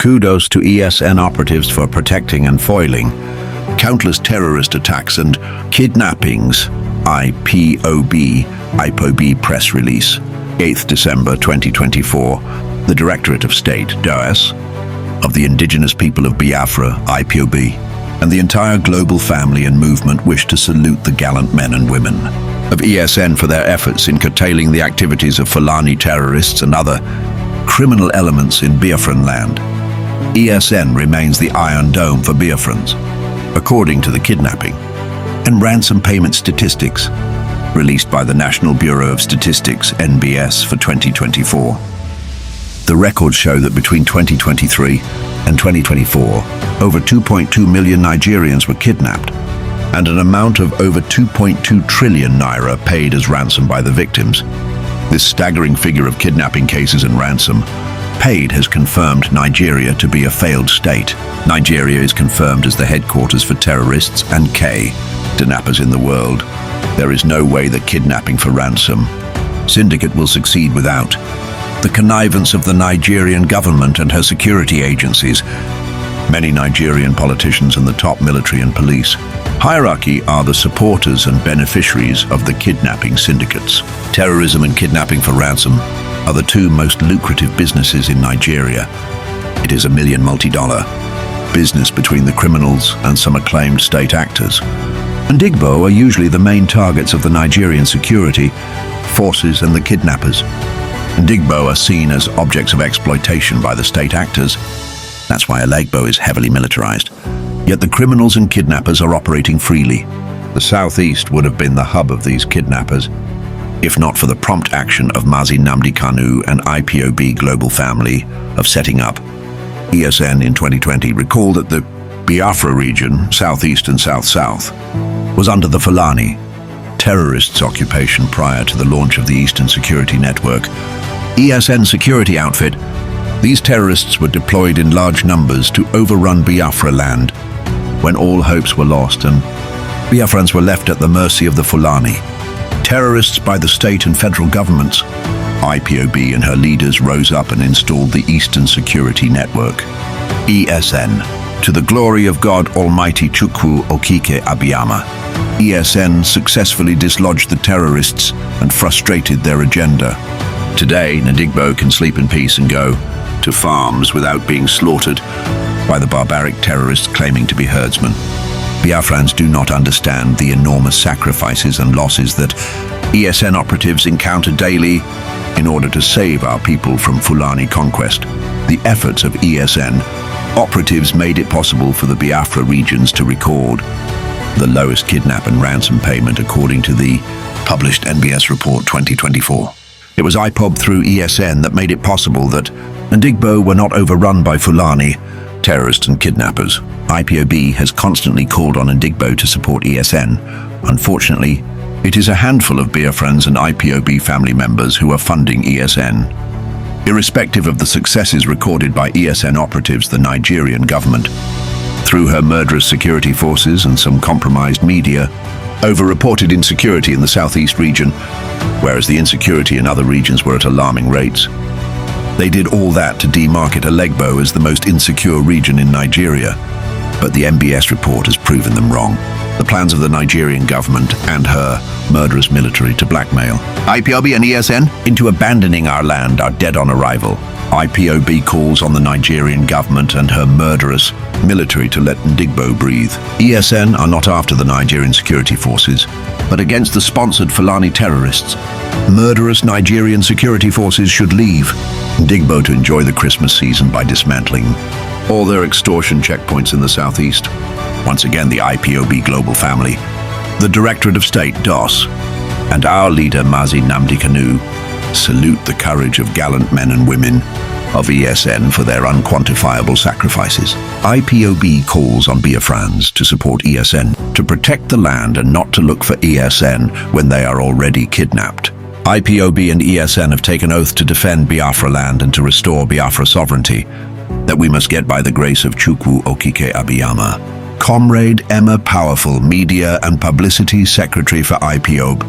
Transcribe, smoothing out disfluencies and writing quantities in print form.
Kudos to ESN operatives for protecting and foiling countless terrorist attacks and kidnappings. IPOB press release. 8th December 2024. The Directorate of State, DOS, of the Indigenous People of Biafra, IPOB, and the entire global family and movement wish to salute the gallant men and women of ESN for their efforts in curtailing the activities of Fulani terrorists and other criminal elements in Biafran land. ESN remains the Iron Dome for Biafrans, according to the kidnapping and ransom payment statistics released by the National Bureau of Statistics, NBS, for 2024. The records show that between 2023 and 2024, over 2.2 million Nigerians were kidnapped, and an amount of over 2.2 trillion naira paid as ransom by the victims. This staggering figure of kidnapping cases and ransom paid has confirmed Nigeria to be a failed state. Nigeria is confirmed as the headquarters for terrorists and kidnappers in the world. There is no way that kidnapping for ransom syndicate will succeed without the connivance of the Nigerian government and her security agencies, many Nigerian politicians and the top military and police hierarchy are the supporters and beneficiaries of the kidnapping syndicates. Terrorism and kidnapping for ransom are the two most lucrative businesses in Nigeria. It is a multi-dollar business between the criminals and some acclaimed state actors. Ndigbo are usually the main targets of the Nigerian security forces and the kidnappers. Ndigbo are seen as objects of exploitation by the state actors. That's why Alegbo is heavily militarized. Yet the criminals and kidnappers are operating freely. The southeast would have been the hub of these kidnappers, if not for the prompt action of Mazi Nnamdi Kanu and IPOB global family of setting up ESN in 2020. Recall that the Biafra region, southeast and south-south, was under the Fulani terrorists' occupation prior to the launch of the Eastern Security Network, ESN security outfit. These terrorists were deployed in large numbers to overrun Biafra land when all hopes were lost and Biafrans were left at the mercy of the Fulani. Terrorists by the state and federal governments, IPOB and her leaders rose up and installed the Eastern Security Network, ESN, to the glory of God Almighty Chukwu Okike Abiyama. ESN successfully dislodged the terrorists and frustrated their agenda. Today, Ndigbo can sleep in peace and go to farms without being slaughtered by the barbaric terrorists claiming to be herdsmen. Biafrans do not understand the enormous sacrifices and losses that ESN operatives encounter daily in order to save our people from Fulani conquest. The efforts of ESN operatives made it possible for the Biafra regions to record the lowest kidnap and ransom payment according to the published NBS report 2024. It was IPOB through ESN that made it possible that Ndigbo were not overrun by Fulani terrorists and kidnappers. IPOB has constantly called on Ndigbo to support ESN. Unfortunately, it is a handful of Biafrans and IPOB family members who are funding ESN. Irrespective of the successes recorded by ESN operatives, the Nigerian government, through her murderous security forces and some compromised media, over-reported insecurity in the southeast region, whereas the insecurity in other regions were at alarming rates. They did all that to demarket Alegbo as the most insecure region in Nigeria, but the NBS report has proven them wrong. The plans of the Nigerian government and her murderous military to blackmail IPOB and ESN into abandoning our land are dead on arrival. IPOB calls on the Nigerian government and her murderous military to let Ndigbo breathe. ESN are not after the Nigerian security forces, but against the sponsored Fulani terrorists. Murderous Nigerian security forces should leave Ndigbo to enjoy the Christmas season by dismantling all their extortion checkpoints in the southeast. Once again, the IPOB global family, the Directorate of State, DOS, and our leader Mazi Nnamdi Kanu salute the courage of gallant men and women of ESN for their unquantifiable sacrifices. IPOB calls on Biafrans to support ESN, to protect the land and not to look for ESN when they are already kidnapped. IPOB and ESN have taken oath to defend Biafra land and to restore Biafra sovereignty, that we must get by the grace of Chukwu Okike Abiyama. Comrade Emma Powerful, Media and Publicity Secretary for IPOB.